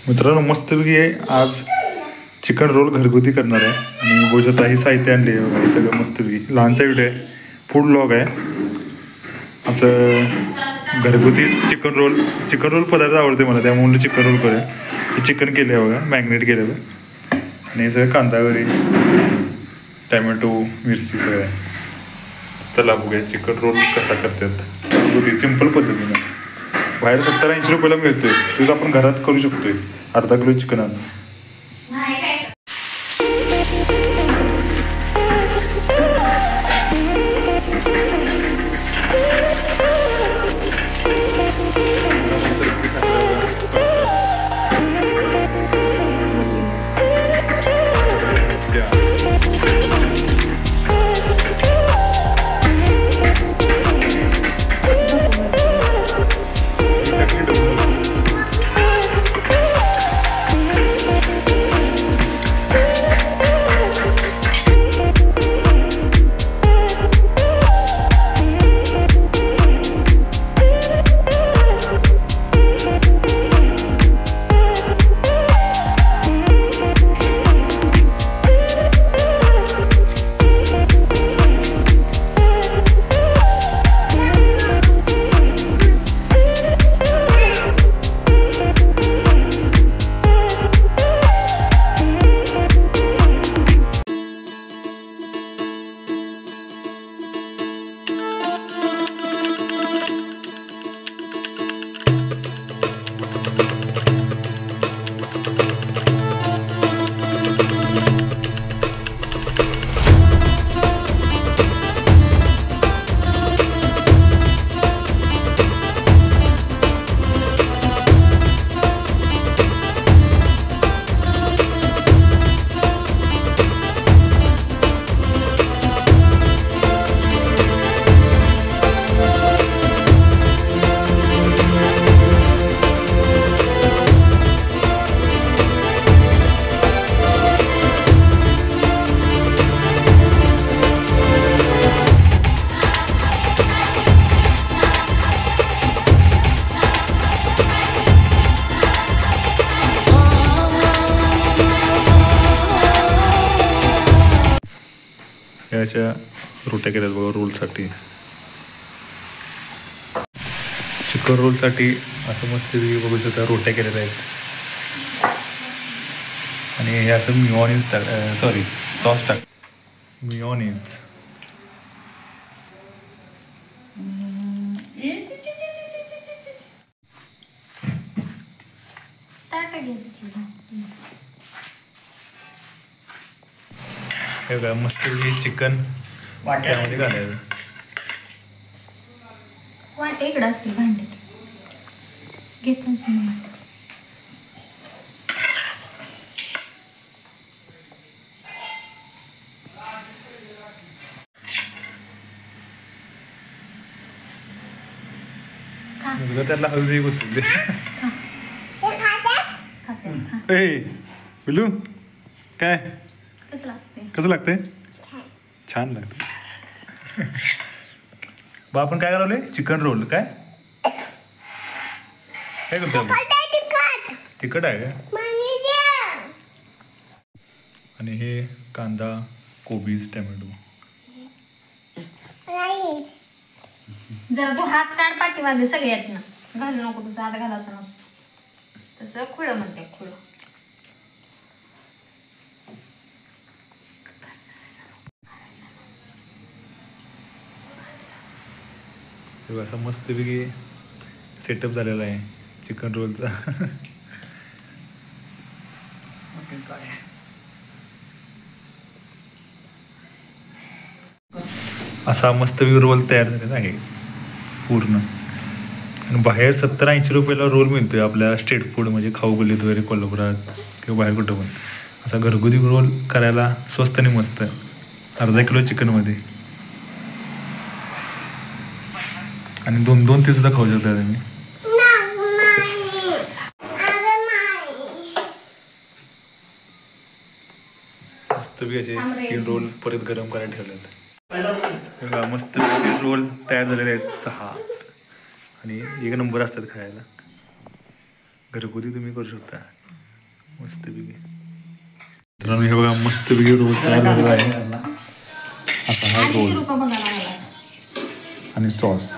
मित्रांनो मस्तपैकी आज चिकन रोल घरगुती करणार आहे आणि गोष्ट ही साहित्य आणले आहे बघा. हे सगळं मस्तपैकी लहानसा व्हिडिओ आहे, फूड ब्लॉग आहे. असं घरगुती चिकन रोल पदार्थ आवडते मला, त्यामुळे म्हणलं चिकन रोल करूया. हे चिकन केलं आहे बघा, मॅग्नेट केलेलं आणि हे सगळं कांदा वगैरे, टॅमॅटो, मिरची सगळं आहे. चला बघूया चिकन रोल कसा करतात घरगुती सिंपल पद्धतीने. बाहेर 70-80 रुपयाला मिळतोय, तोच आपण घरात करू शकतोय. अर्धा किलो चिकन आणून याच्या रोट्या केल्यात बघा. रोलसाठी, चिकन रोलसाठी असं मस्त बघू शकता रोट्या केलेल्या आहेत. आणि हे असं मिओनिज सॉस टाक मिओनिज. हे बघा मस्त चिकन वाट्यामध्ये घालायचं. वाटे इकडं असतील भांडे घेत त्याला हळदी होती. पिलू काय कसं लागतंय? छान लागतं. बा आपण काय करावले? Chicken roll. काय काय करतो? तिखट आहे का? आणि हे कांदा, कोबीज, टॅमॅटो. जरा तू हात काढ पाठीमागे सगळ्यात ना, घालू नको. तुझा हात घालायचा नसतो तसं. खुळं म्हणते खुळं. असा मस्तपैकी सेटअप झालेला आहे चिकन रोलचा. असा मस्तपैकी रोल तयार झालेला आहे पूर्ण. आणि बाहेर 70-80 रुपयाला रोल मिळतोय आपल्या स्ट्रीट फूड म्हणजे खाऊ गल्लीत वगैरे, कोल्हापुरात किंवा बाहेर कुठं पण. असा घरगुती रोल करायला स्वस्त आणि मस्त. अर्धा किलो चिकनमध्ये आणि 2-2 ते सुद्धा खाऊ शकता तुम्ही. मस्तपैकी असे 3 रोल परत गरम करायला ठेवलेत. मस्त रोल तयार झालेले आहेत 6 आणि 1 नंबर असतात खायला. घरगुती तुम्ही करू शकता. मस्तपैकी मित्रांनो हे बघा मस्तपैकी रोल तयार झालेला आहे. आता हा आणि रोल रुपये बघायला लागला आणि सॉस